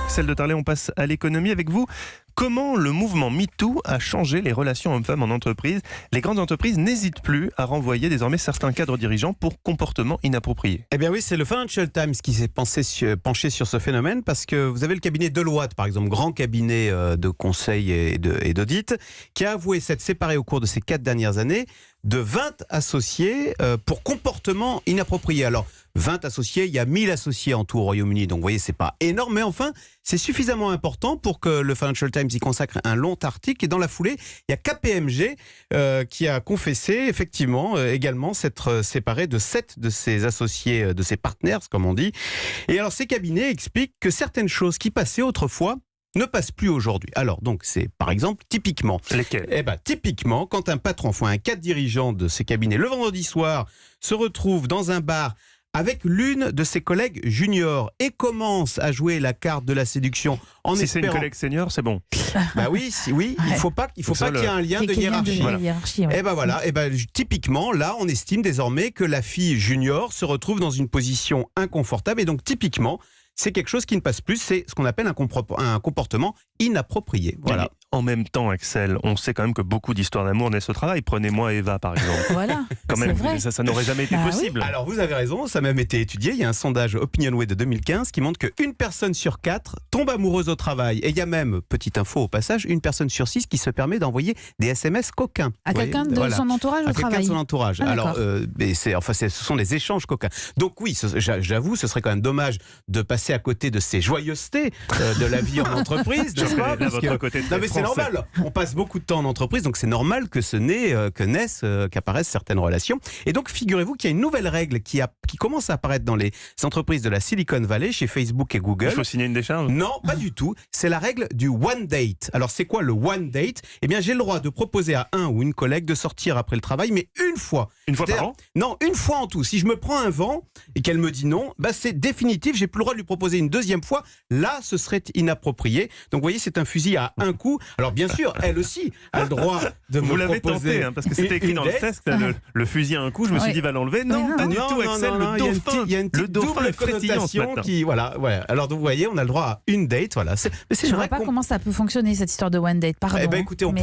Axel de Tarlet, on passe à l'économie avec vous. Comment le mouvement MeToo a changé les relations hommes-femmes en entreprise? Les grandes entreprises n'hésitent plus à renvoyer désormais certains cadres dirigeants pour comportements inappropriés. Eh bien oui, c'est le Financial Times qui s'est penché sur ce phénomène parce que vous avez le cabinet Deloitte, par exemple, grand cabinet de conseil et d'audit, qui a avoué s'être séparé au cours de ces 4 dernières années de 20 associés pour comportements inappropriés. Alors, 20 associés, il y a 1000 associés en tout au Royaume-Uni, donc vous voyez, c'est pas énorme, mais enfin, c'est suffisamment important pour que le Financial Times y consacre un long article. Et dans la foulée, il y a KPMG qui a confessé effectivement également s'être séparé de 7 de ses associés, de ses partners, comme on dit. Et alors, ces cabinets expliquent que certaines choses qui passaient autrefois ne passent plus aujourd'hui. Alors, donc, c'est par exemple, typiquement... Lesquels ? Eh ben, typiquement, quand un patron, enfin un cadre dirigeant de ces cabinets, le vendredi soir, se retrouve dans un bar avec l'une de ses collègues juniors et commence à jouer la carte de la séduction en Si espérant... c'est une collègue senior, c'est bon. Bah oui, il faut pas qu'il y ait un lien de hiérarchie. Ouais. Et ben voilà, typiquement, là, on estime désormais que la fille junior se retrouve dans une position inconfortable et donc typiquement, c'est quelque chose qui ne passe plus, c'est ce qu'on appelle un comportement inapproprié. Voilà. Mais en même temps, Axel, on sait quand même que beaucoup d'histoires d'amour naissent au travail. Prenez-moi Eva, par exemple. Voilà, Quand c'est même, vrai. ça n'aurait jamais été possible. Alors vous avez raison, ça a même été étudié. Il y a un sondage Opinionway de 2015 qui montre qu'une personne sur 4 tombe amoureuse au travail. Et il y a même, petite info au passage, une personne sur 6 qui se permet d'envoyer des SMS coquins. À quelqu'un de son entourage au à quelqu'un travail. de son entourage. Ah, alors, ce sont des échanges coquins. Donc oui, j'avoue, ce serait quand même dommage de passer à côté de ces joyeusetés de la vie en entreprise, n'est-ce pas? Non mais c'est normal. On passe beaucoup de temps en entreprise, donc c'est normal que qu'apparaissent certaines relations. Et donc, figurez-vous qu'il y a une nouvelle règle qui commence à apparaître dans les entreprises de la Silicon Valley, chez Facebook et Google. Il faut signer une décharge? Non, pas du tout. C'est la règle du one date. Alors, c'est quoi le one date? Eh bien, j'ai le droit de proposer à un ou une collègue de sortir après le travail, mais une fois. Une fois par an? Non, une fois en tout. Si je me prends un vent et qu'elle me dit non, bah c'est définitif. J'ai plus le droit de lui proposer une deuxième fois. Là, ce serait inapproprié. Donc, vous voyez, c'est un fusil à un coup. Alors, bien sûr, elle aussi a le droit de Vous me l'avez proposer. tenté, parce que c'était écrit dans le test, le fusil à un coup. Je me suis dit, va l'enlever. Non, pas du tout, Axel. Le dauphin. Il y a une petite double connotation qui, voilà, ouais. Alors, donc, vous voyez, on a le droit à une date, voilà. Je ne vois pas comment ça peut fonctionner, cette histoire de one date. Pardon. Eh ben, écoutez, on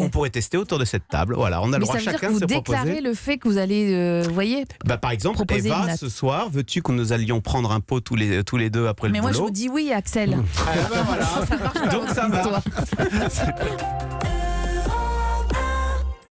pourrait tester autour de cette table. Voilà, on a le droit chacun de se proposer. Vous déclarez le fait que vous allez, voyez. Par exemple, Eva, ce soir, veux-tu que nous allions prendre un pot tous les deux après le boulot? Mais moi, je vous dis oui, Axel. Voilà. Ça marche pas. Donc ça va.